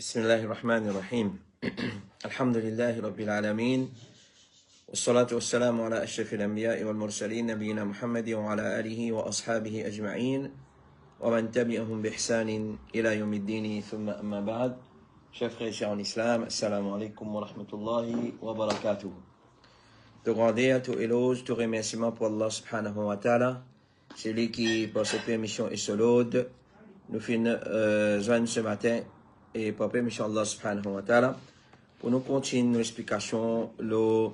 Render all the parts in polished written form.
بسم الله الرحمن الرحيم الحمد لله رب العالمين والصلاة والسلام على أشرف الأنبياء والمرسلين نبينا محمد وعلى آله وأصحابه أجمعين ومن تبعهم بإحسان إلى يوم الدين ثم أما بعد. Chers frères et sœurs en islam, assalamu alaikum wa rahmatullahi wa barakatuh. Tout grandeur, tout éloge, tout remerciement pour Allah subhanahu wa ta'ala, celui qui, par sa permission et solode, nous fait joindre ce matin et par permission Allah subhanahu wa ta'ala, pour nous continuer l'explication, le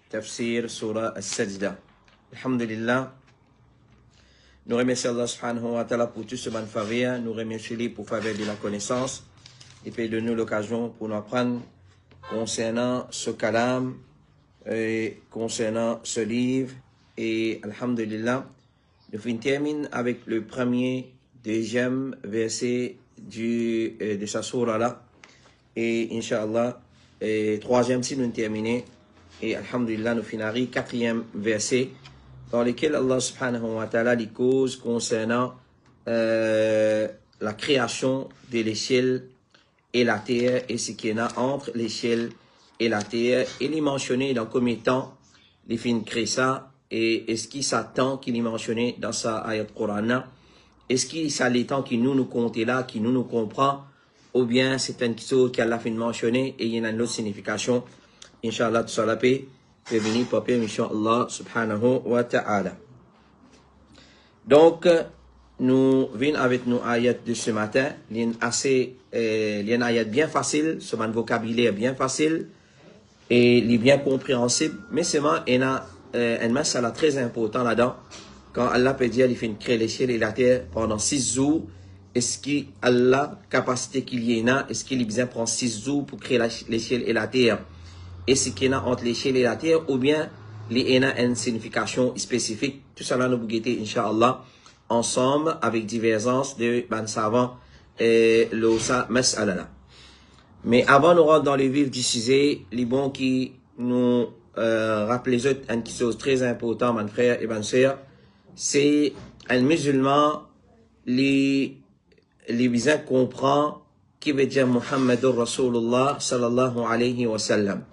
tafsir surah As-Sajda. Alhamdulillah, nous remercions Allah subhanahu wa ta'ala pour tout ce bon faveur, nous remercions lui pour faveur de la connaissance, et puis de nous l'occasion pour nous apprendre concernant ce kalam, et concernant ce livre, et alhamdulillah, nous terminons avec le deuxième verset de sa surah là, et Inch'Allah, troisième si nous terminons, et alhamdulillah, nous finirons quatrième verset, dans lequel Allah subhanahu wa ta'ala dit cause concernant la création de l'échelle et la terre et ce qu'il y a entre l'échelle et la terre. Il est mentionné dans combien de temps il finit créer ça et est-ce qu'il s'attend qu'il est mentionné dans sa ayat Qur'an. Est-ce qu'il ça les temps qui nous compte là, qui nous comprend ou bien c'est une chose qu'Allah finit mentionné et il y a une autre signification. Inch'Allah tout ça la paix peut venir par permission Allah subhanahu wa ta'ala. Donc nous venons avec nos ayats de ce matin, il y a une ayat bien facile, ce vocabulaire bien facile, et il est bien compréhensible, mais seulement il y a un masala très important là-dedans, quand Allah peut dire, il fait créer les ciels et la terre pendant 6 jours, est-ce qu'il a la capacité qu'il y en a, est-ce qu'il a besoin de prendre 6 jours pour créer les ciels et la terre, est-ce qu'il y en a entre les ciels et la terre, ou bien il y en a une signification spécifique, tout ça là nous guetter, Inch'Allah, ensemble avec divergences de ban savants et l'osa mas'ala. Mais avant de rentrer dans le vif du sujet, les bons qui nous rappellent une chose très importante, mon frère et ma sœur, c'est un musulman, les besoin comprend qui veut dire Muhammadur Rasulullah sallallahu alayhi wa sallam.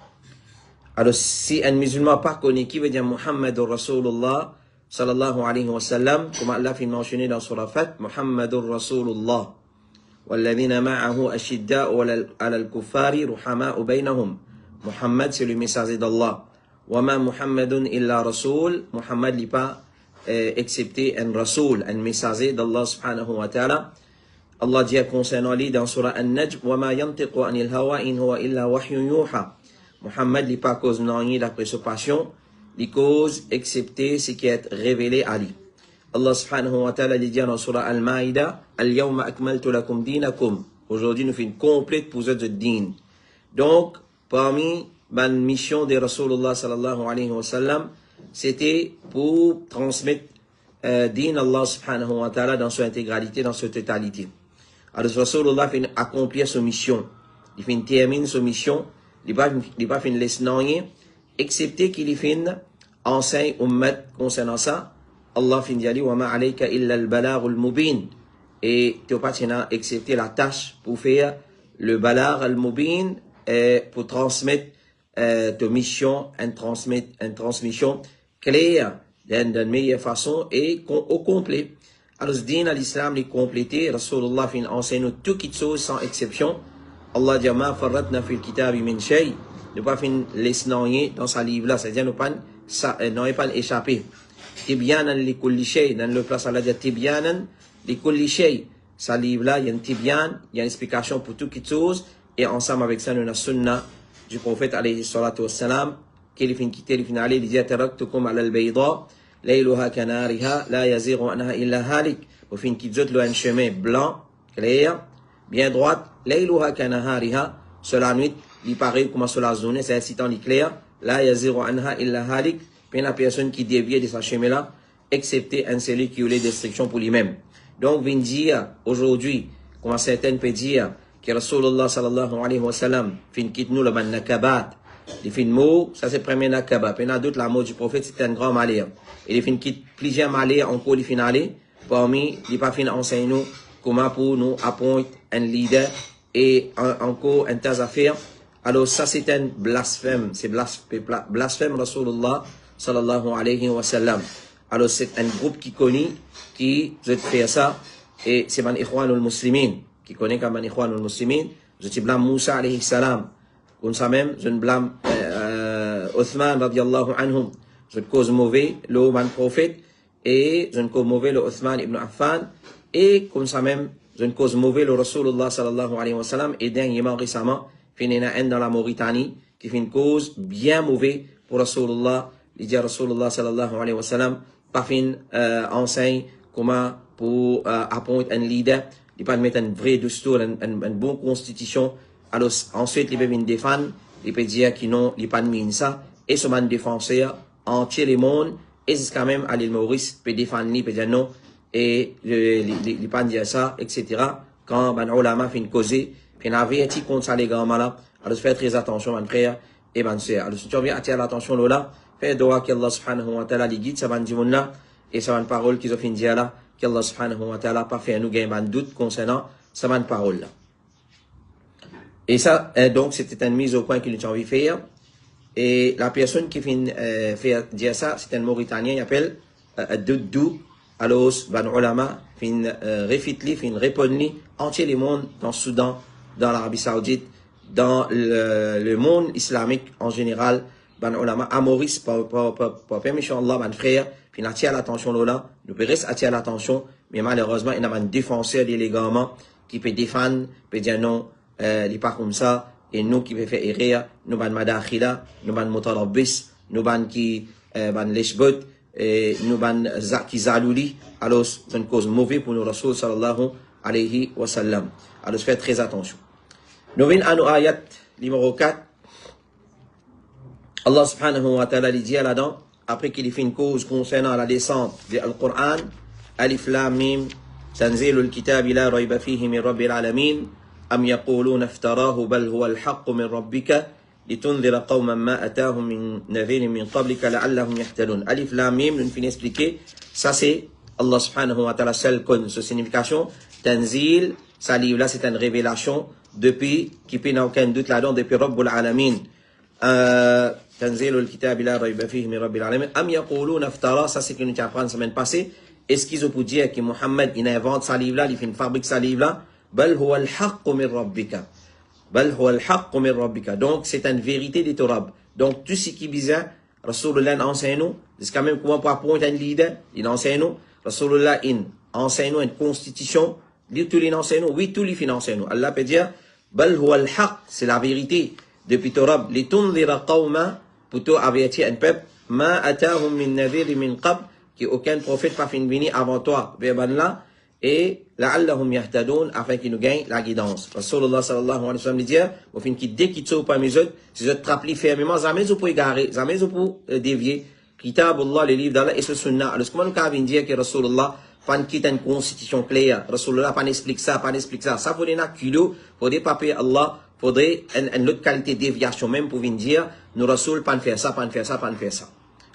Alors si un musulman pas connaît qui veut dire Muhammadur Rasulullah sallallahu alayhi wa sallam, comme Allah fait mentionner dans Surah Fat, Muhammadur Rasulullah. والذين معه أشداء على الكفار رحماء بينهم. Muhammad c'est le messager d'Allah. وما محمد إلا رسول. Muhammad n'est pas excepté un rasoul, un messager d'Allah subhanahu wa ta'ala. Allah dit concernant lui dans Surah An-Najm, وما ينطق عن الهوى إن هو إلا وحي يوحى. Muhammad n'est pas cause non d'après sa passion, les causes excepté ce qui est révélé à lui. Allah subhanahu wa ta'ala dit dans Surah Al-Ma'idah, Al-yawma akmaltu lakum dinakum. Aujourd'hui, nous faisons une complète pour de din. Donc, parmi la mission de Rasulullah sallallahu alayhi wa sallam, c'était pour transmettre din Allah subhanahu wa ta'ala dans son intégralité, dans sa totalité. Alors, Rasulullah fait accomplir sa mission. Il fait termine sa mission. Il n'a pas fait laisser rien, excepté qu'il fait enseigne ummat concernant ça. Allah fin dit wa ma alayka illa al-balagh al-mubin, et tu pas accepté la tâche pour faire le balagh al-mubin et pour transmettre ta mission, une transmission claire d'une meilleure façon et au complet. Alors ce din à l'islam est complété, Rasulullah fin enseigne toutes les choses sans exception. Allah dit ma farratna fil kitabi min shay, ne pas fin laisser rien dans sa livre là, c'est-à-dire ne pas échapper. Tibyanan li kulli shay, dans le place Allah dit tibyanan li kulli shay. Sa livre là, il y a un tibyan, il y a une explication pour toutes les choses, et ensemble avec ça, nous avons la sunna du prophète alayhi salatu wassalam, qui fin quitté, il fin aller, il dit taraktukum ala al-bayda, layluha kanariha, la yaziru anha illa halik. Au fin qui dit un chemin blanc, clair, bien droite, layluha kanahariha, sur la nuit, il paraît comme sur la journée, c'est incitant clair, la yaziru anha illa halik. Puis la personne qui dévie de sa chemin là, excepté un celui qui a les destructions pour lui-même. Donc, vient dire aujourd'hui, comme certains peuvent dire, que Rasulullah sallallahu alayhi wa sallam, fin quitte nous le ban nakabat. Il fin mot, ça c'est le premier nakabat. Puis il y a d'autres, la mot du prophète, c'est un grand malheur. Et il fin quitte plusieurs malheurs encore, il fin aller. Parmi, il pas fin enseigne nous, comment pour nous appointer un leader et encore un tas d'affaires. Alors ça c'est un blasphème, c'est blasphème Rasulullah sallallahu alayhi wa sallam. Alors c'est un groupe qui connaît, qui veut faire ça, et c'est man ikhwanul muslimin, qui connaît comme man ikhwanul muslimin, je blâme Moussa alayhi salam, comme ça même, je ne blâme Uthman radiallahu anhum, je cause mauvais le man prophète, et je ne cause mauvais le Uthman ibn Affan, et comme ça même, je ne cause mauvais le Rasulullah sallallahu alayhi wa sallam, et dernièrement récemment, il y en a un dans la Mauritanie, qui fait une cause bien mauvaise pour Rasulullah, il dit Rasulullah sallallahu alayhi wa sallam, pas fin enseigne comment pour appointer un leader, il pas mettre un vrai discours, une bonne constitution. Alors ensuite il peut venir défendre, il peut dire qu'il non, il pas mis ça, et ce man défenseur entier le monde, et jusqu'à même à l'île Maurice peut défendre, il peut dire non, et il pas dire ça, etc. Quand ben ulama fait une cause, puis on a averti contre ça les gars là, alors faites très attention mon frère et ma sœur. Alors si tu viens attirer l'attention là, fais doa qu'Allah subhanahu wa ta'ala les guide, ça va dire là, et ça va une parole qu'ils ont fait dire là, qu'Allah subhanahu wa ta'ala pas fait nous gagner un doute concernant ça va une parole là. Et ça, donc c'était une mise au point qu'il nous a envie de faire. Et la personne qui fait dire ça, c'est un Mauritanien, il appelle Doudou. Alors, ban ulama, fin refitli, fin répondli, entier le monde dans le Soudan, dans l'Arabie Saoudite, dans le monde islamique en général, ban ulama, à Maurice, pas méchant Allah, ban frère, puis il attire l'attention là, nous peut rester attirer l'attention, mais malheureusement, il y a un défenseur d'élégamment qui peut défendre, peut dire non, il n'est pas comme ça, et nous qui peut faire erreur, nous ban madakhila, nous ban mutarabis, nous ban qui, ban leshbot, et nous ban qui zalouli, alors c'est une cause mauvaise pour nous, Rasul sallallahu alayhi wa sallam. Alors faites très attention. Nous venons à nos ayat numéro 4. Allah subhanahu wa ta'ala dit là-dedans, après qu'il ait fait une cause concernant la descente du Coran, Alif Lam Mim, Tanzilul Kitab la rayba fihi min Rabbil Alamin, Am yaquluna iftarahu bal huwa al-haqq min Rabbika, لتنذر قوما ما أتاهم من نذير من قبلك لعلهم يهتدون. Alif Lam Mim, nous finissons expliquer, ça c'est Allah subhanahu wa ta'ala seul connaît sa signification. Tanzil, ça livre là, c'est une révélation depuis, qui peut n'a aucun doute là-dedans, depuis Rabbul Alamin. Tanzilul Kitab la rayba fihi min Rabbil Alamin. Am yaquluna iftara, ça c'est que nous t'apprends appris la semaine passée. Est-ce qu'ils ont pu dire que Muhammad, il invente sa livre là, il fait une fabrique sa livre là? Bal huwa al-haqq min Rabbika. Donc, c'est une vérité des Torah. Donc, tout ce qui est bizarre, Rasulullah enseigne nous, c'est quand même comment pour appointer un leader, il enseigne nous, Rasulullah enseigne nous une constitution, tout il enseigne nous, oui, tout il enseigne nous. Allah peut dire, Bal huwa al-haq, c'est la vérité depuis Torah, li tunzira qawma, plutôt avertir un peuple, ma atahum min nadhir min qab, qui aucun prophète pas fin venir avant toi, vers là, et la'allahum yahtadoun, afin qu'ils nous gagnent la guidance. Rasulullah sallallahu alayhi wa sallam dit, au fin qui dès qu'ils sont pas mes autres, si vous êtes rappelés fermement, jamais vous pouvez égarer, jamais vous pouvez dévier. Kitabullah, les livres d'Allah et ce sunnah. Alors, comment nous avons dit que Rasulullah pas quitte une constitution claire, Rasulullah pas n'explique ça, pas n'explique ça. Ça faudrait un culot, faudrait paper Allah, faudrait une autre qualité de déviation même pour venir dire, nous Rasul pas faire ça, pas faire ça, pas faire ça.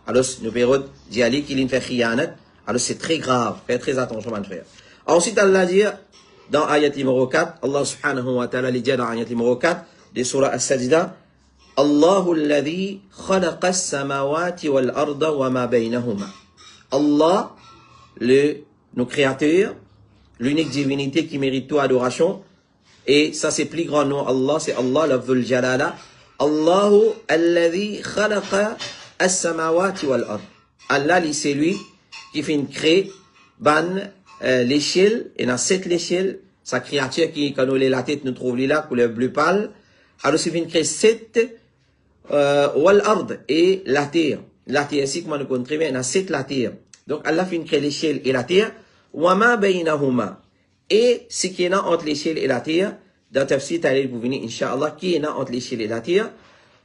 Alors, nous verrons d'y aller qu'il fait khiyanat. Alors, c'est très grave. Faites très attention, mon frère. Ensuite, Allah dit, dans ayat numéro 4, Allah subhanahu wa ta'ala dit dans ayat numéro 4, de surah As-Sajda, Allahu alladhi khalaqa as-samawati wal arda wa ma baynahuma. Allah, nos créateurs, l'unique divinité qui mérite toute adoration, et ça c'est plus grand nom, Allah, c'est Allah, l'Abdul Jalala. Allahu alladhi khalaqa as-samawati wal arda. Allah, c'est lui qui fait une créer, l'échelle, et dans cette échelle, sa créature qui, quand on la tête, nous trouve là, couleur bleu pâle. Alors, c'est une créer cette, wal ard, et la terre. La terre, ici, comment nous connaissons très bien, dans cette la terre. Donc, Allah fait une créer l'échelle et la terre. Wa ma baynahuma. Et ce qui est là entre l'échelle et la terre, dans Tafsir, t'allez vous venir, Inch'Allah, qui est là entre l'échelle et la terre,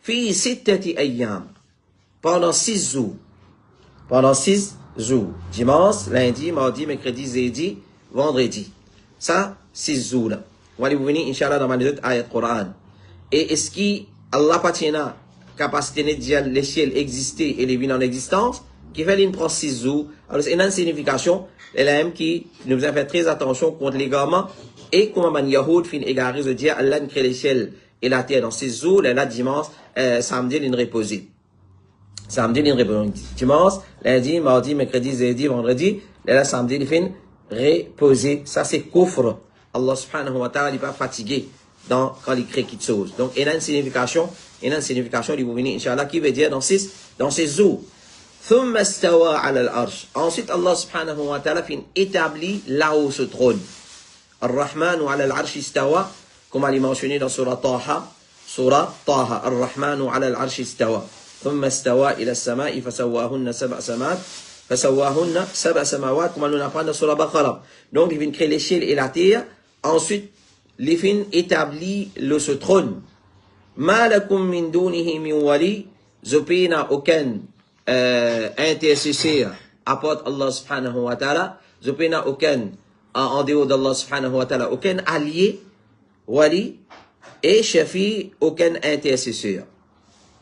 fi sittati ayyam. Pendant 6 jours. Pendant 6 jours. Dimanche, lundi, mardi, mercredi, jeudi, vendredi. Ça, 6 jours là. On va aller vous venir, Inch'Allah, dans ma autres ayat Coran. Et est-ce qu'Allah pas tient capacité de dire l'échelle exister et les vignes en existence? qui fait une prend 6 jours. Alors, c'est une signification, elle a même qui nous a fait très attention contre l'égarement, et comment man Yahoud fin égaré, de dire, Allah crée les ciels et la terre dans 6 jours, là, dimanche, samedi, il reposer. Samedi, il reposer. Dimanche, lundi, mardi, mercredi, jeudi, vendredi, là, samedi, il fin reposer. Ça, c'est kufr. Allah subhanahu wa ta'ala n'est pas fatigué quand il crée quelque chose. Donc, il y a une signification, il vous venez, Inch'Allah, qui veut dire dans ces jours. ثم استوى على العرش. Ensuite, Allah subhanahu wa ta'ala fin établit là-haut ce trône. Ar-Rahman ala al-arsh istawa, comme il est mentionné dans Surah Taha. Ar-Rahman ala al-arsh istawa. ثم استوى إلى السماء فسواهن سبع سماوات. فسواهن سبع سماوات, comme on apprend dans Surah Baqarah. Donc, il vient créer les cieux et la terre. Ensuite, il fin établit ce trône. Ma lakum min dunihi min wali. Zopina aucun intercesseur apporte Allah subhanahu wa ta'ala. Zopina aucun en dehors d'Allah subhanahu wa ta'ala, aucun allié, wali, et shafi, aucun intercesseur.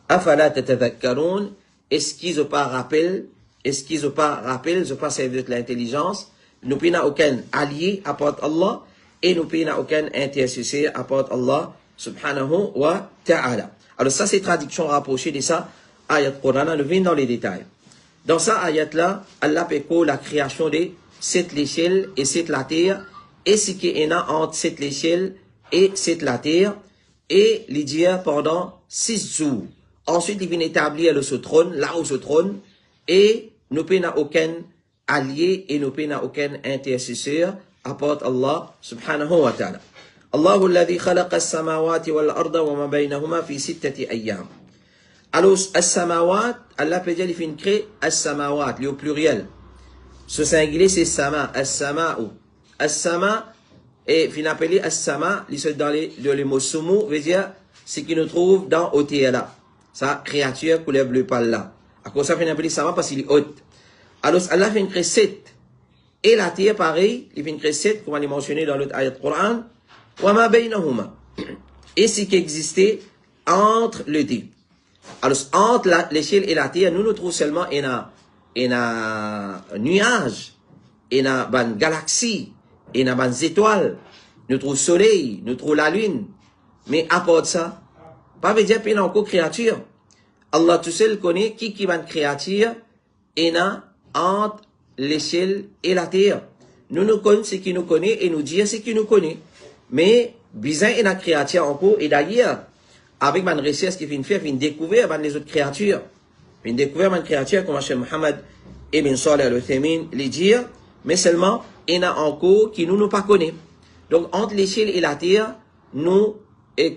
Afala tatadhakkarun, est-ce qu'ils n'ont pas rappel, ils n'ont pas servi de l'intelligence, nous n'avons aucun allié, apporte Allah, et nous n'avons aucun intercesseur, apporte Allah subhanahu wa ta'ala. Alors ça, c'est traduction rapprochée de ça, ayat Qur'an, nous venons dans les détails. Dans ça ayat-là, Allah péco la création des 7 l'échelle et 7 la terre, et ce qui est entre 7 l'échelle et 7 la terre, et il dit pendant 6 jours. Ensuite, il vient établir ce trône, là où ce trône, et nous n'avons aucun allié, et nous n'avons aucun intercesseur, apporte Allah subhanahu wa ta'ala. Allahu alladhi khalaqa as-samawati wal arda wa ma baynahuma fi 6 ayyam. Alors, as-samawat, Allah peut dire, il fait créer as-samawat, au pluriel. Ce singulier, c'est sama, as-sama'u. As-sama, et fin appelé as-sama, dans les mots sumu, veut dire, ce qui nous trouve dans OTLA. Ça, créature, couleur bleu pâle là. À cause ça, fin appelé sama parce qu'il est haute. Alors, Allah fait créer 7. Et la terre, pareil, il fait créer 7, comme on l'a mentionné dans l'autre ayat Qur'an. Wa ma baynahuma. Et ce qui existait entre les deux. Alors, entre l'échelle et la terre, nous trouvons seulement un nuage, une galaxie, une étoile, nous trouvons le soleil, nous trouvons la lune. Mais à part ça, pas veut dire qu'il y a encore créature. Allah tout seul connaît qui est une créature et entre l'échelle et la terre. Nous connaissons ce qui nous connaît et nous disons ce qui nous connaît. Mais, bizarre, il y a une créature encore, et d'ailleurs, avec ma recherche qui fait une découverte avec les autres créatures. Une découverte une créature comme Cheikh Mohammed Ibn Salih al-Uthaymin les dire, mais seulement, il y en a encore qui nous pas connaît. Donc, entre l'échelle et la terre, nous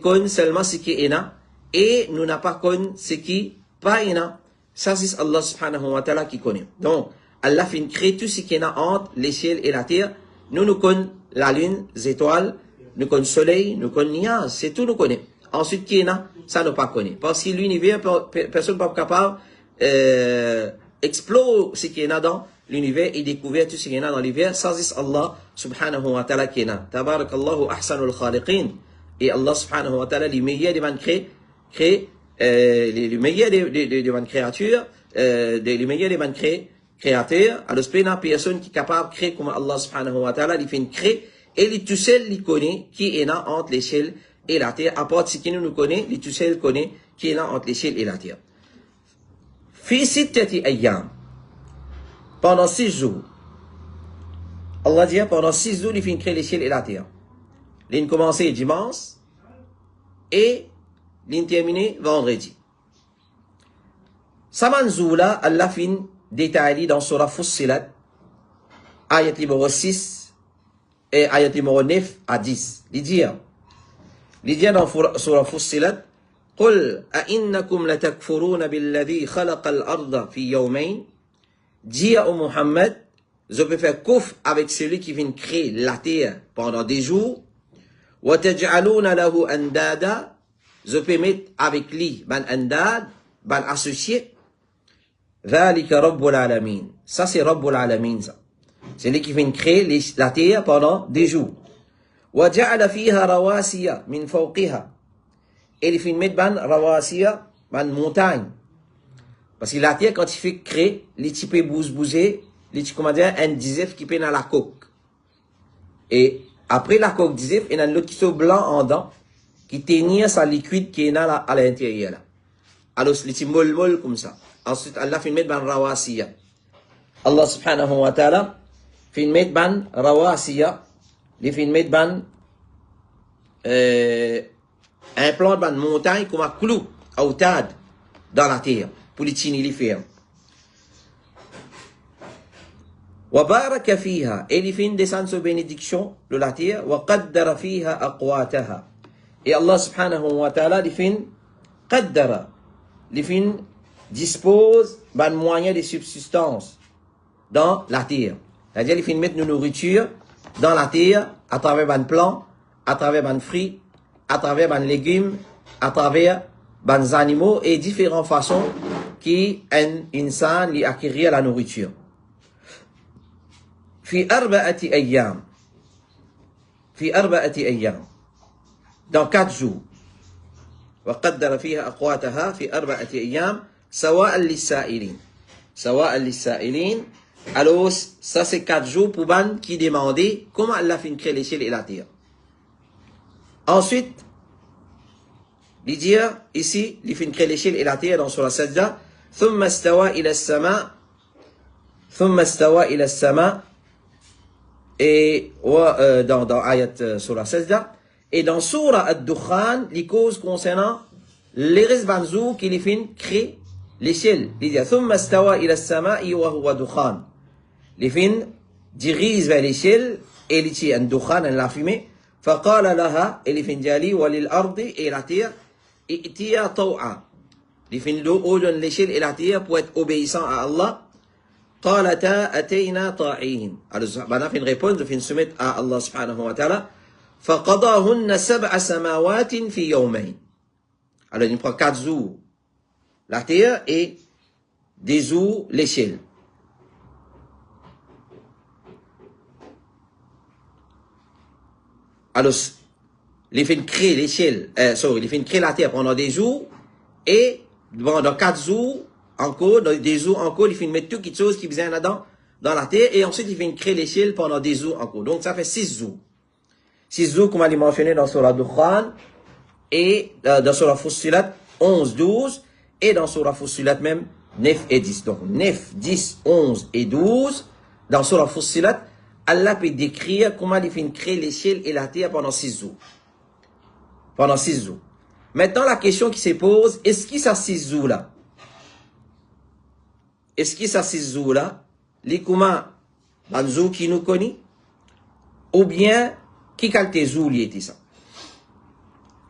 connaissons seulement ce qui est là, et nous n'avons pas connu ce qui pas là. Ça, c'est Allah subhanahu wa ta'ala qui connaît. Donc, Allah fait créer tout ce qui est là entre l'échelle et la terre. Nous connaissons la lune, les étoiles, nous connaissons le soleil, nous connaissons le nuage, c'est tout nous connaît. Ensuite, qui est là, ça ne pas connaît. Parce que l'univers, personne n'est pas capable d'explorer ce qui est là dans l'univers et découvrir tout ce qui est là dans l'univers. Ça, c'est Allah subhanahu wa ta'ala qui est là. Tabarakallahu ahsanul khaliqin. Et Allah subhanahu wa ta'ala, les meilleurs des les meilleurs des créatures, les meilleurs des créateurs. Alors, c'est une personne qui est capable de créer comme Allah subhanahu wa ta'ala, il fait une crée, et il tout seul, il connaît qui est là entre l'échelle et la terre, à part ce qui nous connaît, il tout seul connaît qui est là entre l'échelle et la terre. Fi sittati ayyam. Pendant 6 jours. Allah dit, pendant 6 jours, il fait créer l'échelle et la terre. Il commence dimanche, et il termine vendredi. Samanzoula, Allah fin détaillé dans Surah Fussilat, ayat numéro 6 et ayat numéro 9 à 10. Il dit dans Surah Fussilat, قل أئنكم لتكفرون بالذي خلق الأرض في يومين. Dis au Muhammad, je peux faire kufr avec celui qui vient créer la terre pendant des jours. وتجعلون له أندادا. Je peux mettre avec lui ban andad, ban associé. ذلك رب العالمين. Ça c'est Rabbul Alamin. C'est lui qui vient créer la terre pendant des jours. وجعل فيها رواسي من فوقها. Et il fait mettre ban rawasiya, ban montagne. Parce que la terre, quand il fait créer, les types bouger, les types, comment dire, un disif qui peut dans la coque. Et après la coque disif, il y a un autre qui sont blanc en dents, qui tenir sa liquide qui est à l'intérieur là. Alors, les types molle comme ça. Ensuite, Allah fait mettre ban rawasiya. Allah subhanahu wa ta'ala fait mettre ban rawasiya. Il fait mettre ban un plan de ban montagne comme un clou, autad, dans la terre, pour les tenir les fermes. وبارك فيها et il fait une descente de bénédiction de la terre وقدر فيها أقواتها et Allah subhanahu wa ta'ala il fait قدر il fait dispose d'un moyen de subsistance dans la terre, c'est-à-dire il fait mettre nos nourriture dans la terre à travers un plant, à travers un fruit, à travers un légume, à travers des animaux et différentes façons qui un insan lui acquérir la nourriture. في أربعة أيام dans 4 jours وقدر فيها أقواتها في 4 أيام سواء للسائلين alors ça c'est 4 jours pour ban qui demandaient comment Allah fait créer les cieux et la terre. Ensuite il dit ici il fait créer les cieux et la terre dans Surah Sajda ثم استوى إلى السماء et dans ayat Surah Sajda et dans Surah Ad-Dukhan les causes concernant les resbanzou qui les fin créent les ciels. Il dit ثم استوى إلى السماء وهو دخان les fin dirigent vers les ciels et les tient un dukhan la fumée فقال لها et les fin jali وللأرض et la terre ائتيا طوعا les fin l'eau ordonne les ciels et la terre pour être obéissant à Allah. قالتا أتينا طاعين. Alors, on a fait une réponse, on fait une soumettre à Allah subhanahu wa ta'ala. فقضاهن 7 سماوات في يومين. Alors, il prend 4 jours la terre et des jours les ciels. Alors, il fait créer les ciels, il fait créer la terre pendant des jours et pendant 4 jours encore, dans des jours encore, il fait mettre toutes les choses qui viennent dans la terre, et ensuite il fait créer les ciels pendant des jours encore. Donc ça fait 6 jours. 6 jours, comme on l'a mentionné dans Surah Dukhan, et dans Surah Fussilat, 11, 12, et dans Surah Fussilat même, 9 et 10. Donc 9, 10, 11 et 12, dans Surah Fussilat, Allah peut décrire comment il fait créer les ciels et la terre pendant 6 jours. Pendant 6 jours. Maintenant, la question qui se pose, est-ce qu'il y a 6 jours là? Est-ce que ça c'est jours là, les comment banzou qui nous connaît, ou bien qui qualité zou li était ça,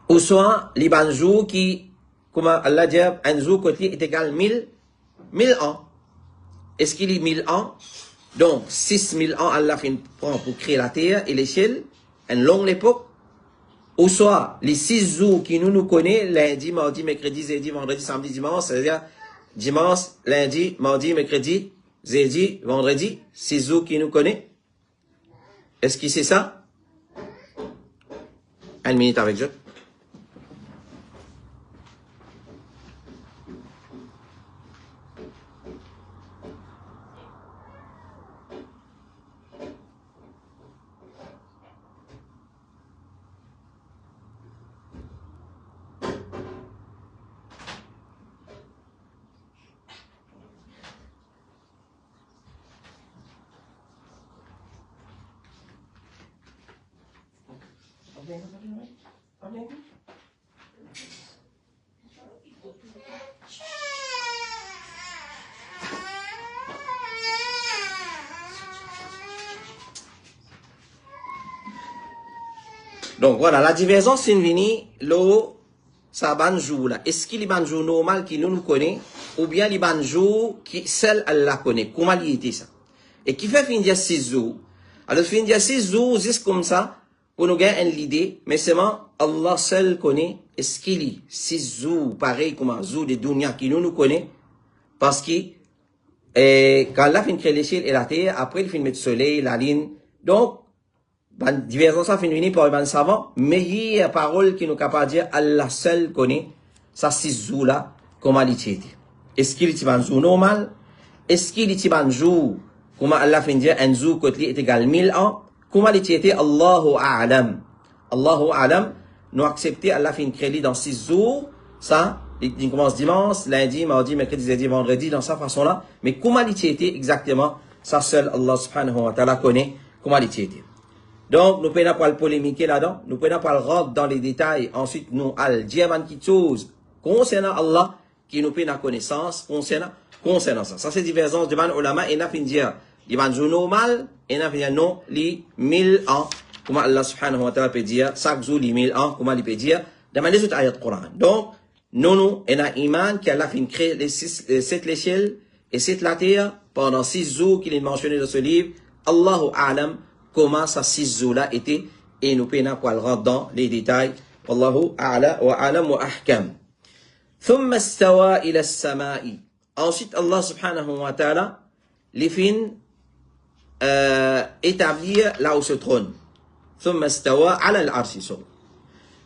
ou soit les banzou qui, comment Allah dit, un zou côté est égal 1000 ans. Est-ce qu'il est 1000 ans? Donc 6000 ans Allah prend pour créer la terre et les ciels, une longue époque. Ou soit les 6 jours qui nous connaissons, lundi, mardi, mercredi, jeudi, vendredi, samedi, dimanche, c'est-à-dire dimanche, lundi, mardi, mercredi, jeudi, vendredi, 6 jours qui nous connaissent. Est-ce que c'est ça? 1 minute avec je. Donc voilà, la divergence c'est venu l'eau ça banjou là. Est-ce qu'il est banjou normal qui nous connaît ou bien les banjou qui seul Allah connaît? Comment il était ça? Et qui fait fin dire 6 jours? Alors fin dire 6 jours juste comme ça pour nous gagner une idée, mais seulement Allah seul connaît. Est-ce qu'il est 6 jours pareil comme un jour de dunya qui nous connaît? Parce que quand Allah fin créer les ciels et la terre, après il fin mettre le soleil, la lune. Donc divergence ça finit par un savant, mais il y a parole qui nous capable de dire Allah seul connaît ça 6 jours là comment il était. est-ce qu'il est un jour normal? Est-ce qu'il est un jour, comment Allah fait dire, un jour qui est égal 1000 ans? Comment il était Allahu A'lam? Allahu A'lam, nous accepter Allah fait une crédit dans 6 jours, ça, il commence dimanche, lundi, mardi, mercredi, jeudi, vendredi, dans sa façon-là. Mais comment il était exactement, ça seul Allah subhanahu wa ta'ala connaît comment il était. Donc, nous ne pouvons pas le polémiquer là-dedans, nous ne pouvons pas le rentrer dans les détails. Ensuite, nous allons dire quelque chose concernant Allah, qui nous peut la connaissance concernant ça. Ça, c'est divergence devant l'ulama, et n'a fin dire, il va jour normal, et n'a fin dire non, les 1000 ans. Comment Allah subhanahu wa ta'ala peut dire, chaque jour, les 1000 ans, comment il peut dire, dans les autres ayats du Coran. Donc, nous, on a iman qu'Allah fin créer les 7 l'échelle et 7 la terre pendant 6 jours qu'il est mentionné dans ce livre. Allahu a'lam comment ça 6 jours-là étaient, et nous pouvons pas le rentrer dans les détails. Wallahu a'la wa a'lam wa ahkam. ثم استوى إلى السماء. Ensuite, Allah subhanahu wa ta'ala les fin établir là où se trône. ثم استوى على العرش.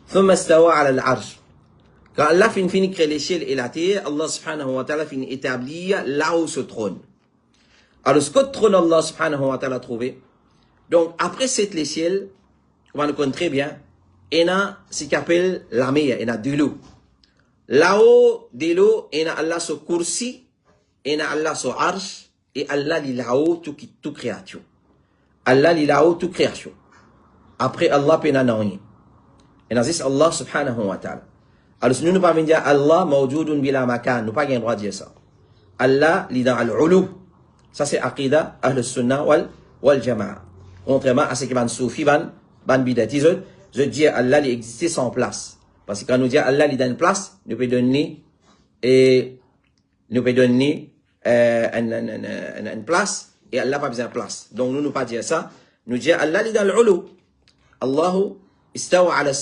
ثم استوى على العرش. Quand Allah finit créer l'échelle et la terre, Allah subhanahu wa ta'ala finit établir là où se trône. Alors, ce que trône Allah subhanahu wa ta'ala trouvé. Donc, après cette échelle, on va le connaître très bien, il y a ce qu'on appelle la mer, il y a de l'eau. Là-haut de l'eau, il y a Allah sur kursi, il y a Allah sur arsh, et Allah il là-haut tout création. Allah il là-haut tout création. Après Allah, il y a rien. Et c'est Allah subhanahu wa ta'ala. Alors, si nous ne pouvons pas dire Allah mawjoudun bila makan, nous pas le droit de dire ça. Allah, il est dans l'ulu. Ça, c'est aqida, ahl sunnah wal jama'a. Contrairement à ce qui est soufi, ban bidati, je dis Allah, il existe sans place. Parce que quand nous disons Allah, il est dans une place, nous pouvons donner, une place, et Allah n'a pas besoin de place. Donc, nous ne pouvons pas dire ça. Nous disons Allah, il est dans l'ulu. Allahu istawa ala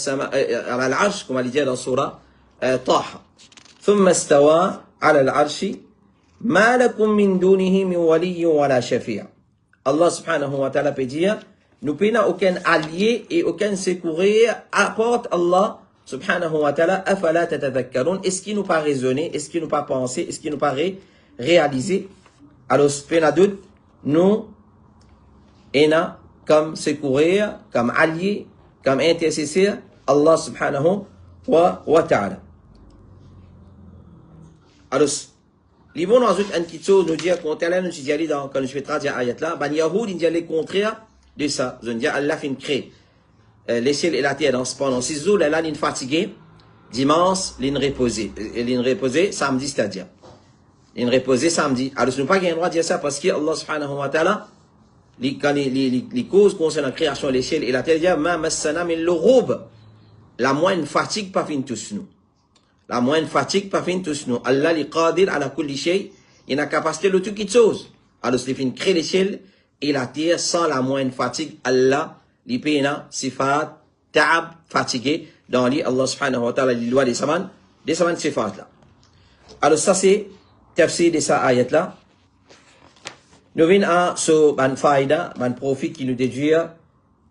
al-arsh, comme il dit dans la surah Taha. ثم استوى على العرش ما لكم من دونه من ولي ولا شفيع. Allah subhanahu wa ta'ala peut dire, nous n'avons aucun allié et aucun secourir apporte Allah subhanahu wa ta'ala. Afala tatadhakkarun. Est-ce qu'il nous pas raisonné? Est-ce qu'il nous pas pensé? Est-ce qu'il nous pas réalisé? Alors, peine doute, nous, avons comme secourir, comme allié, comme intercesseur, Allah subhanahu wa ta'ala. Alors, les bons ajoute un petit chose, nous dire, quand elle nous dit, quand je vais traduire ayat là, ben, Yahoud, il dit le contraire de ça. Je dis, Allah fin crée, les ciels et la terre pendant 6 jours, là, il est fatigué, dimanche, il est reposé, samedi, c'est-à-dire. Il est reposé samedi. Alors, nous pas le droit de dire ça parce que Allah subhanahu wa ta'ala, les causes concernant la création de l'échelle et la terre, il dit, ma massana min l'oroub. La moindre fatigue, pas fin tous nous. La moindre fatigue, pas fin tous nous. Allah, li qadir ala kulli shay, il a capacité de tout quelque chose. Alors, c'est fin créer l'échelle et la terre sans la moindre fatigue. Allah, li pena, sifat, ta'ab, fatigué, dans les Allah subhanahu wa ta'ala, les lois des saman sifat là. Alors, ça c'est, tafsir de sa ayat là. Nous venons à ce ban faïda, ban profit qui nous déduit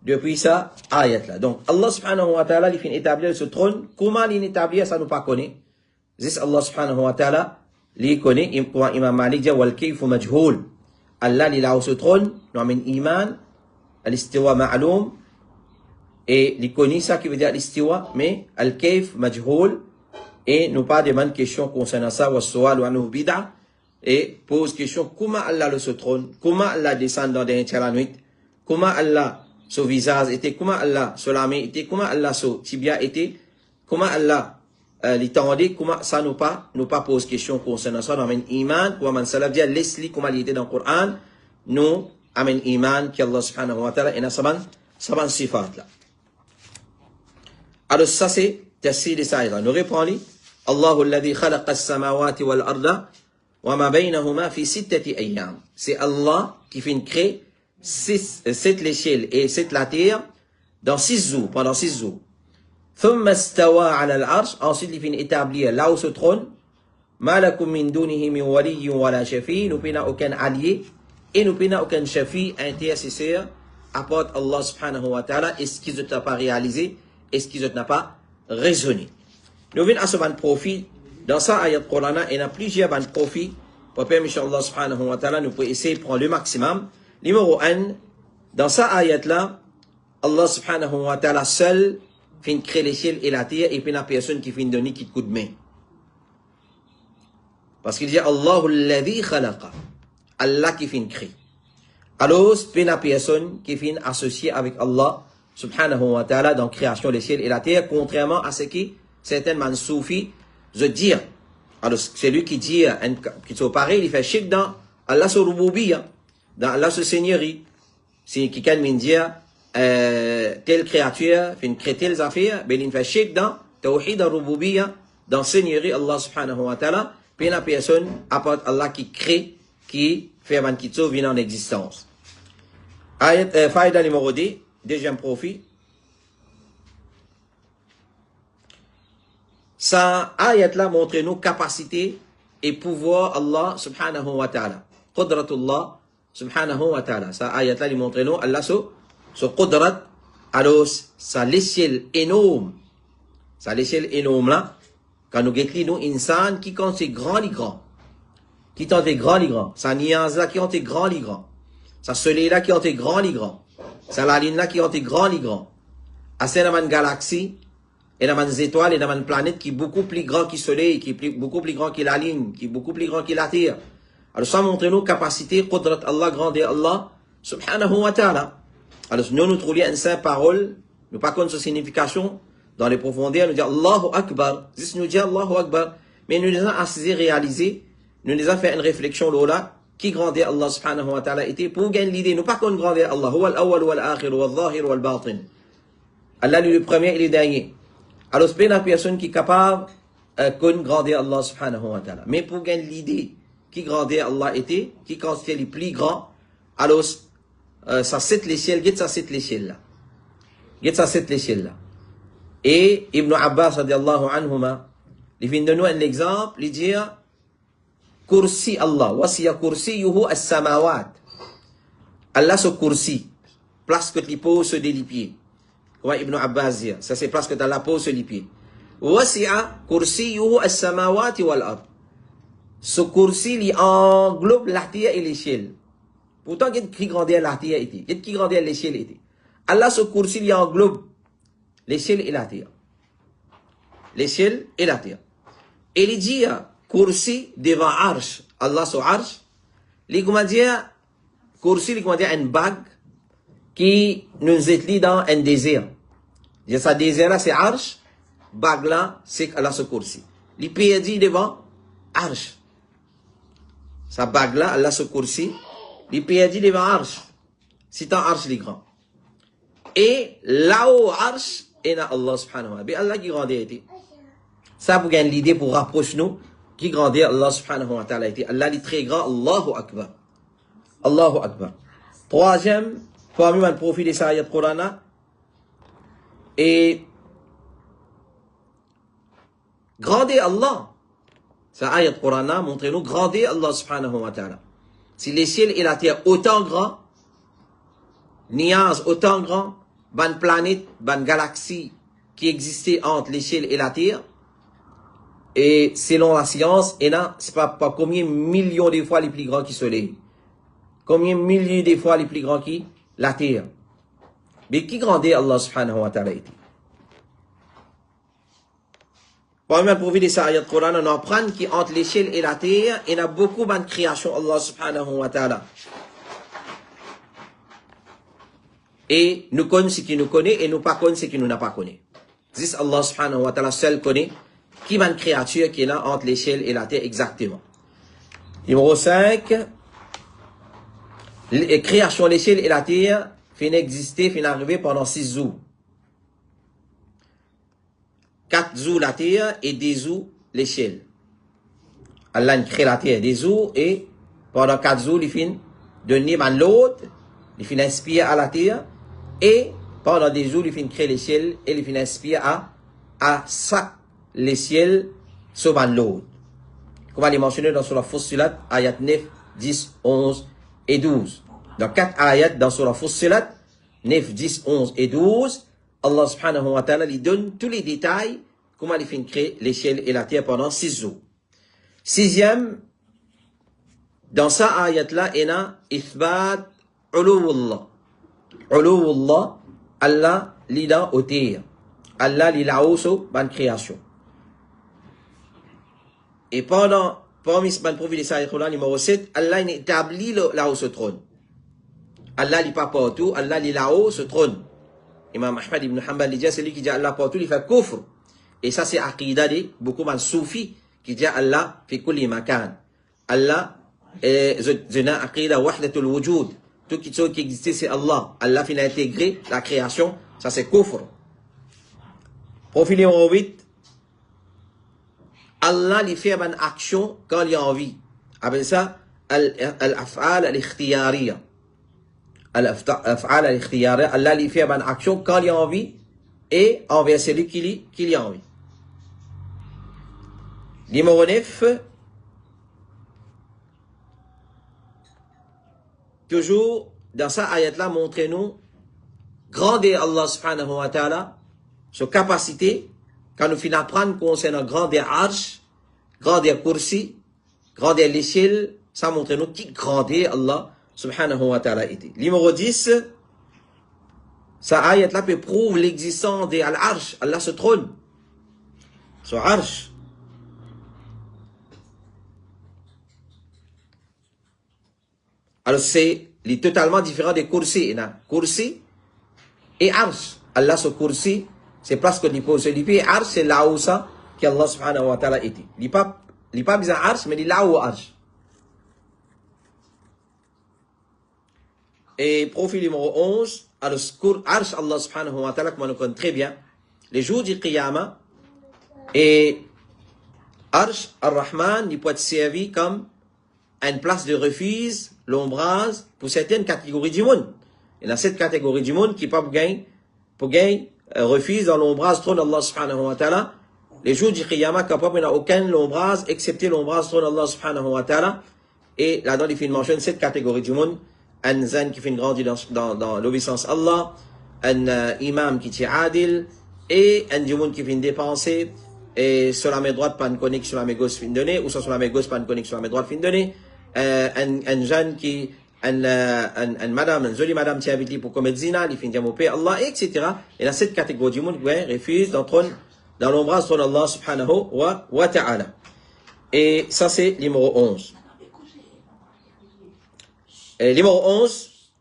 depuis ça ayat là. Donc Allah subhanahu wa ta'ala il fait établir ce trône. Comment il établit ça nous pas connaît. C'est Allah subhanahu wa ta'ala il connaît. Imam Malik dit wal kayfu majhul. Allah il a ce trône. Nous avons iman. Al-istiwa ma'lum. Et il connaît ça qui veut dire l'istiwa. Mais al-kayf majhul. Et nous pas demande question concernant ça. Wa su'al wa anhu bid'a. Et pose question comment Allah le se trône. Comment Allah descend dans des la nuit. Comment Allah son visage était, comment Allah, son la main était, comment Allah, son tibia était, comment Allah, l'étendait, comment ça nous pas pose question concernant ça, nous amène iman, ou amène salam, dire, laisse-li, comment il était dans le Coran, nous amène iman, qui Allah subhanahu wa ta'ala, et na saban sifat là. Alors ça c'est, tafsir de ça, nous répondons, Allahu alladhi khalaqa as-samawati wal arda, wa ma baynahuma fi sittati ayyam. C'est Allah qui fait une créer 7 l'échelle et 7 la terre dans 6 jours, pendant 6 jours. ثم استوى على العرش. Ensuite, il finit établir là où se trône. ما لكم من دونه من ولي ولا شفيع. Nous n'avons aucun allié et nous n'avons aucun shafi, intercesseur, apporte Allah subhanahu wa ta'ala. Est-ce qu'ils n'ont pas réalisé? Est-ce qu'ils n'ont pas raisonné? Nous venons à ce profit dans ça, ayat Coran, il y a plusieurs profits. Papa, Inch'Allah subhanahu wa ta'ala, nous pouvons essayer de prendre le maximum. Numéro 1, dans ça, ayat-là, Allah subhanahu wa ta'ala seul fait créer les ciels et la terre et puis la personne qui fait donner qui coup de main. Parce qu'il dit Allahu alladhi khalaqa. Allah qui fait créer. Alors, c'est la personne qui fait associer avec Allah subhanahu wa ta'ala dans la création des ciels et la terre, contrairement à ce qui certains mansoufis se disent. Alors, c'est lui qui dit, qui sont pareils, il fait chic dans Allah sur Rububiya, dans Allah sur Seigneurie. C'est qui quand il dit, telle créature fait créer telles affaires, ben il fait chic dans Tawhid al-Rububiya, dans Seigneurie Allah subhanahu wa ta'ala, puis la personne apporte Allah qui crée, qui fait un qui vient en existence. Faïda numéro 2, deuxième profit. Ça, ayat-là montre nous capacité et pouvoir Allah subhanahu wa ta'ala. Qudratullah subhanahu wa ta'ala. Ça, ayat-là, il montre nous Allah so qudrat. Alors, ça l'échelle énorme. Ça l'échelle énorme là. Quand nous guettons nous, insan qui compte c'est grand les grand. Qui tente grand les grand. Ça nuance là qui compte grand les grand. Ça soleil là qui compte grand les grand. Ça la ligne là qui compte grand les grand. À cette galaxie. Et dans des étoiles et dans une planète qui est beaucoup plus grand que le Soleil, qui est beaucoup plus grand que la Lune, qui est beaucoup plus grand que la Terre. Alors ça montre nos capacités, qudrat Allah, grandeur Allah, subhanahu wa ta'ala. Alors nous trouvons une simple parole, nous pas connaissons sa signification, dans les profondeurs, nous disons Allahu Akbar, juste nous disons Allahu Akbar, mais nous avons assez réalisé, nous avons fait une réflexion là, qui grandeur Allah subhanahu wa ta'ala était, pour gagner l'idée, nous pas connaissons grandeur Allah, huwa al-awwal wal akhir wal zahir wal batin. Allah est le premier et le dernier. Alors, c'est la personne qui est capable de grandir Allah subhanahu wa ta'ala. Mais pour gagner l'idée qui grandir Allah était, qui constitue les plus grands, alors, ça c'est l'échelle, ça c'est l'échelle là. Ça c'est l'échelle là. Et Ibn Abbas radiallahu anhuma, il vient de nous un exemple, il dit, kursi Allah, wasiya kursiyuhu as-samawat. Allah se kursi, place que tu poses sur des pieds. Comme Ibn Abbas dit, ça c'est parce que tu as la pose sur les pieds. Wasi'a kursiyuhu as-samawati wal ard. Ce kursi il englobe la terre et l'échelle. Pourtant, il y a qui grandeur la terre était, il y a qui grandeur l'échelle était. Allah ce kursi il englobe l'échelle et la terre. L'échelle et la terre. Et il dit kursi devant arsh, Allah sur arsh. Il comment dire kursi il comment dire une bague qui nous est dans un désert. Et ce désert là, c'est Arsh. Bague là, c'est Allah se kursi. Les pays dit devant Arsh. Sa bague là, Allah se kursi. Les pays dit devant Arsh. C'est un Arsh les grands. Et là-haut Arsh, il y a Allah subhanahu wa ta'ala. Allah qui grandit était. Ça vous gagne l'idée pour rapprocher nous. Qui grandit Allah subhanahu wa ta'ala était. Allah est très grand. Allahu Akbar. Allahu Akbar. Troisième, parmi les profils des ayats Coran et grandez Allah. Ça ayat Coran montrez-nous grandez Allah subhanahu wa ta'ala. Si les ciels et la terre autant grands, nuages autant grands, ban planète, ban galaxie qui existait entre les ciels et la terre, et selon la science, et là, c'est pas combien millions de fois les plus grands qui soleil. Combien milliers de fois les plus grands qui la terre. Mais qui grandit Allah subhanahu wa ta'ala était. Parmi les profils des ayats Coran, on apprend qu'entre l'échelle et la terre, il y a beaucoup de créations Allah subhanahu wa ta'ala. Et nous connaissons ce qui nous connaît et nous pas connaissons ce qui nous n'a pas connu. C'est Allah subhanahu wa ta'ala seul connaît qui est une créature qui est là entre l'échelle et la terre exactement. Numéro 5, la création de l'échelle et la terre fin exister, fin arriver pendant 6 jours. 4 jours la terre et 10 jours l'échelle. Allah crée la terre des jours et pendant 4 jours, il fin donner à l'autre, il fin inspirer à la terre et pendant des jours, il fin créer l'échelle et il fin inspirer à ça l'échelle sur l'autre. Comme on l'a mentionné dans la Fussilat, ayat 9, 10, 11 et 12. Dans 4 ayats dans la Fussilat, 9, 10, 11 et 12, Allah subhanahu wa ta'ala lui donne tous les détails, comment il fait créer les ciels et la terre pendant 6 jours. Sixième, dans sa ayat-là, il y a ithbat uluwullah. Uluwullah, Allah lida au terre. Allah lida au so, ban création. Et parmi ce ban prophète de numéro 7, Allah établit là-haut ce trône. Allah n'est pas partout, Allah est là-haut ce trône. Imam Ahmad ibn Hanbal dit, celui qui dit Allah partout, il fait kufr. Et ça, c'est aqidah de beaucoup de soufis qui dit Allah fi kulli makan. Allah est une aqidah wahdatul wujud. Tout ce qui existe, c'est Allah. Allah finit intégré la création. Ça, c'est kufr. Profil numéro 8. Allah lui fait une action quand il a envie. Avec ça, al-af'al al-ikhtiyariya. Al-af'al al-ikhtiyariya. Allah lui fait une action quand il a envie et envers celui qui a envie. Numéro 9. Toujours, dans sa ayat-là, montrez-nous grandeur Allah subhanahu wa ta'ala, sa capacité, quand nous finissons d'apprendre concernant grandeur arsh, grandeur kursi, grandeur l'échelle, ça montre-nous qui grandeur Allah subhanahu wa ta'ala était. Numéro 10, sa ayat-là peut prouver l'existence de l'arsh, Allah se trône. Son arsh. Alors c'est totalement différent des kursi. Kursi et arsh. Allah ce kursi, c'est presque du posé. Et arsh, c'est là où ça, qu'Allah subhanahu wa ta'ala était. Il n'est pas besoin arsh, mais il est là où arsh. Et profil numéro 11, alors arsh Allah subhanahu wa ta'ala, comme on le connaît très bien, les jours du qiyamah, et arsh ar-Rahman, il peut être servi comme une place de refuge, l'ombrage, pour certaines catégories du monde. Il y a cette catégorie du monde qui peut gagner refuge dans l'ombrage trône d'Allah subhanahu wa ta'ala. Les jours du qiyamah, capable, il n'y a aucun l'ombrage, excepté l'ombrage trône d'Allah subhanahu wa ta'ala. Et là-dedans, il fait une mention de cette catégorie du monde. Un zan qui fait une grande dans l'obéissance à Allah, un imam qui est adil, et un du monde qui fait une dépensée, et sur la main droite, pas une connexion sur la main gauche fin donné, ou sur la main gauche, pas une connexion sur la main droite fin donné. Un jeune qui, madame, une jolie madame qui habite pour commettre zina, il finit au Père Allah, etc. Et dans cette catégorie du monde, qui refuse dans l'ombrage de Allah subhanahu wa ta'ala. Et ça, c'est numéro 11. Et numéro 11,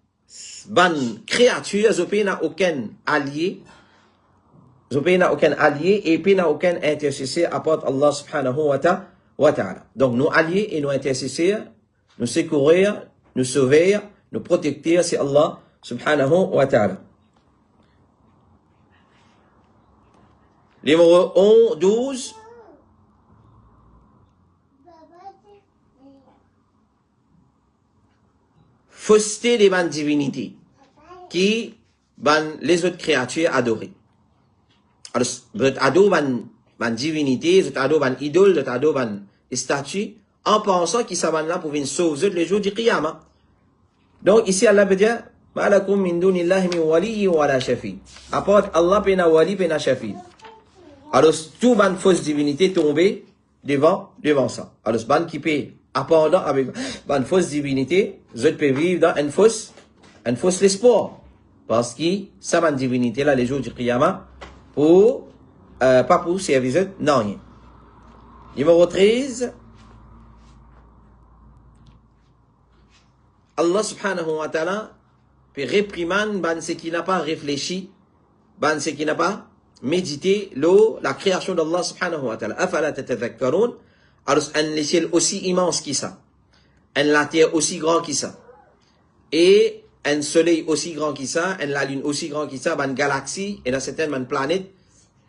ban créature, Zopé n'a aucun allié, et puis n'a aucun intercesseur à part Allah subhanahu wa ta'ala. Donc, nos alliés et nos intercesseurs, nous secourir, nous sauver, nous protéger, c'est Allah subhanahu wa ta'ala. Numéro 12. Fausseté des bonnes divinités qui les autres créatures adorées. Alors, vous adorez une divinité, vous adorez une idole, vous adorez une statue, en pensant qu'ils sont là pour venir sauver les jours du qiyamah. Donc, ici, Allah veut dire, Malakum min dunillahi min wali wa la shafi. Apporte Allah pena wali pena shafi. Alors, tout ban fausse divinité tombé devant ça. Alors, ban qui peut apprendre avec ban fausse divinité, je peux vivre dans une fausse l'espoir. Parce que ça ban divinité là, les jours du qiyamah, pas pour servir, non rien. Numéro 13. Allah subhanahu wa ta'ala peut réprimander ce qui n'a pas réfléchi, ce qui n'a pas médité la création d'Allah subhanahu wa ta'ala. Afala tatadhakkarun. Alors, un ciel aussi immense que ça. La terre aussi grand que ça. Et un soleil aussi grand que ça, la lune aussi grand que ça, une galaxie, et dans certaines planètes,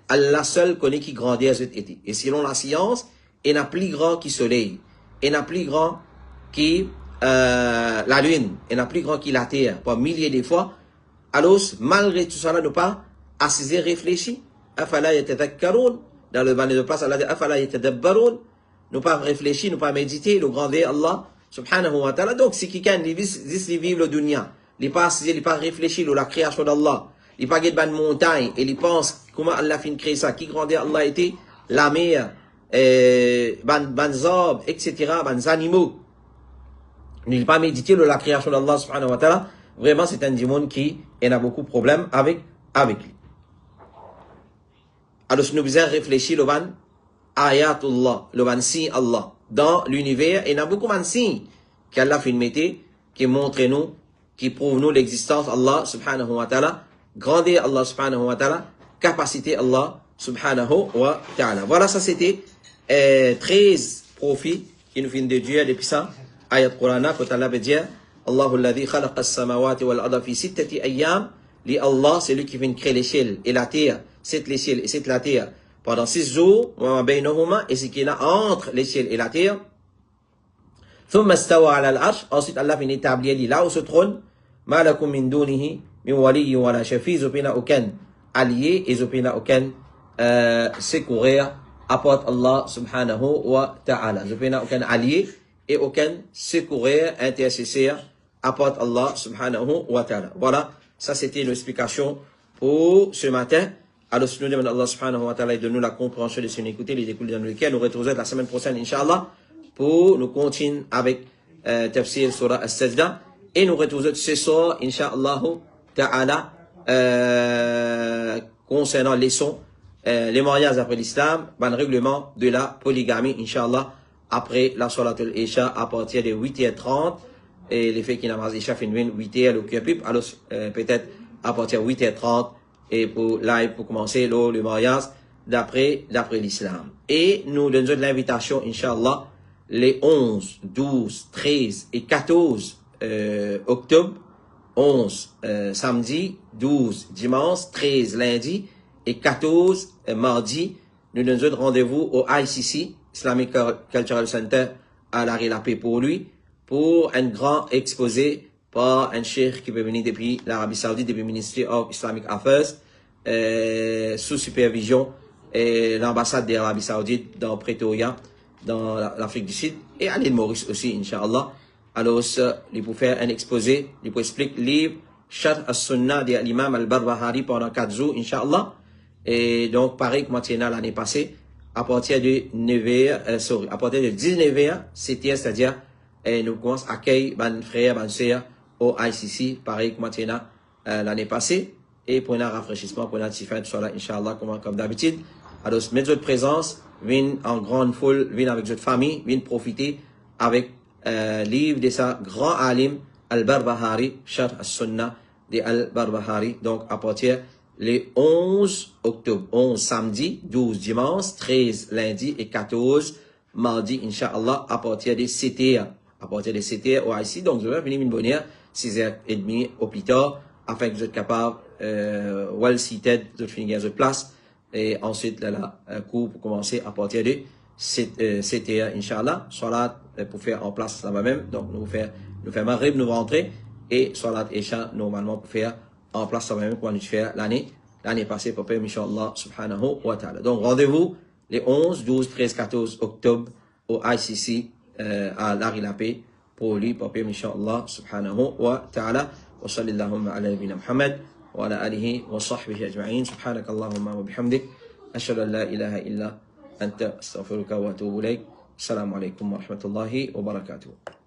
Allah seul connaît qui grandit cette été. Et selon la science, il n'a plus grand que le soleil. Il n'a plus grand que la lune. Il n'a plus grand que la terre, par milliers de fois. Alors, malgré tout ça, nous pas assez réfléchi. Afala yatadhakkarun. Dans le banner de place, Allah dit Afala yatadabbarun. Nous pas réfléchi, nous pas méditer, le grandeur Allah subhanahu wa ta'ala. Donc, si quelqu'un vit le dunya, il pas réfléchi à la création d'Allah, il pas guette une montagne, et il pense comment Allah fin créer ça, qui grandeur Allah était, la mer, ban arbres, etc., ban animaux. Il pas méditer la création d'Allah subhanahu wa ta'ala. Vraiment, c'est un démon qui en a beaucoup de problèmes avec lui. Alors, si nous faisons réfléchir le ban, ayatullah, le ban signe Allah. Dans l'univers, il y a beaucoup de signes qu'Allah fait mettre, qui montrent nous, qui prouvent nous l'existence d'Allah subhanahu wa ta'ala, grandeur Allah subhanahu wa ta'ala, capacité Allah subhanahu wa ta'ala. Voilà, ça c'était 13 profits qui nous viennent de Dieu depuis ça. Ayat Qur'an, quand Allah veut dire, Allahu alladhi khalaqa as-samawati wal arda fi sittati ayyam, li Allah, c'est lui qui vient créer les ciels et la terre, c'est les ciels et c'est la terre, pendant 6 jours, et ce qu'il y a entre les ciels et la terre. ثم استوى على العرش, ensuite Allah vient établir là où se trône, ma lakum min dunihi min wali wala shafi, zopina aucun allié et zopina aucun secourir apporte Allah subhanahu wa ta'ala. Zopina aucun allié et aucun secourir intercesseur apporte Allah subhanahu wa ta'ala. Voilà, ça c'était l'explication pour ce matin. Alors, si nous demandons Allah subhanahu wa ta'ala de nous la compréhension de ce qu'on écoutait, les écoutes dans lesquelles nous retrouvons la semaine prochaine, Inch'Allah, pour nous continuer avec Tafsir Surah As-Sajda. Et nous retrouvons ce soir, Inch'Allah ta'ala, concernant les sons, les mariages après l'islam, le règlement de la polygamie, Inch'Allah, après la Salat al-Isha à partir de 8h30. Et les faits qui n'ont pas Isha fin 8h, le Kiyapip, alors peut-être à partir de 8h30. Et pour live, pour commencer le mariage d'après l'islam. Et nous donnons l'invitation, Inch'Allah, les 11, 12, 13 et 14 octobre, 11 samedi, 12 dimanche, 13 lundi et 14 mardi. Nous donnons rendez-vous au ICC, Islamic Cultural Center, à la Paix pour lui, pour un grand exposé par un cheikh qui peut venir depuis l'Arabie Saoudite, depuis le Ministry of Islamic Affairs, sous supervision et l'ambassade de l'Arabie Saoudite dans Pretoria, dans l'Afrique du Sud, et à l'île Maurice aussi, Inch'Allah. Alors, il peut faire un exposé, il peut expliquer le livre Sharh as-Sunnah de l'imam al-Barbahari pendant 4 jours, Inch'Allah. Et donc, pareil que Matiena l'année passée, à partir de 9h, à partir de 19h, c'est-à-dire, nous commençons à accueillir ban frère, ban sœur au ICC, pareil que Matiena l'année passée, et pour un rafraîchissement, pour un tifin, tout ça là, Inch'Allah, comme d'habitude. Alors, mettez votre présence, venez en grande foule, venez avec votre famille, venez profiter avec livre de sa grand alim, Al-Barbahari, Sharh as-Sunnah de Al-Barbahari, donc à partir les 11 octobre, 11 samedi, 12 dimanche, 13 lundi et 14 mardi, Inch'Allah, à partir des CTA. À partir des CTA au IC, donc vous allez venir une bonne heure, 6h30 au plus tard, afin que vous êtes capable, well seated, de finir votre place, et ensuite, là, cours pour commencer à partir de CTA, Inch'Allah, Salat pour faire en place là-bas même, donc nous faire Maghrib, nous rentrer, et Salat Isha, normalement, pour faire en place là-bas même, pour nous faire l'année passée, pour faire, Inch'Allah, subhanahu wa ta'ala. Donc, rendez-vous les 11, 12, 13, 14 octobre au ICC, à Larry Lapé, pour lui, pour faire, Inch'Allah, subhanahu wa ta'ala. وصلى اللهم على نبينا محمد وعلى آله وصحبه أجمعين سبحانك اللهم وبحمدك أشهد أن لا إله إلا أنت أستغفرك وأتوب إليك السلام عليكم ورحمة الله وبركاته.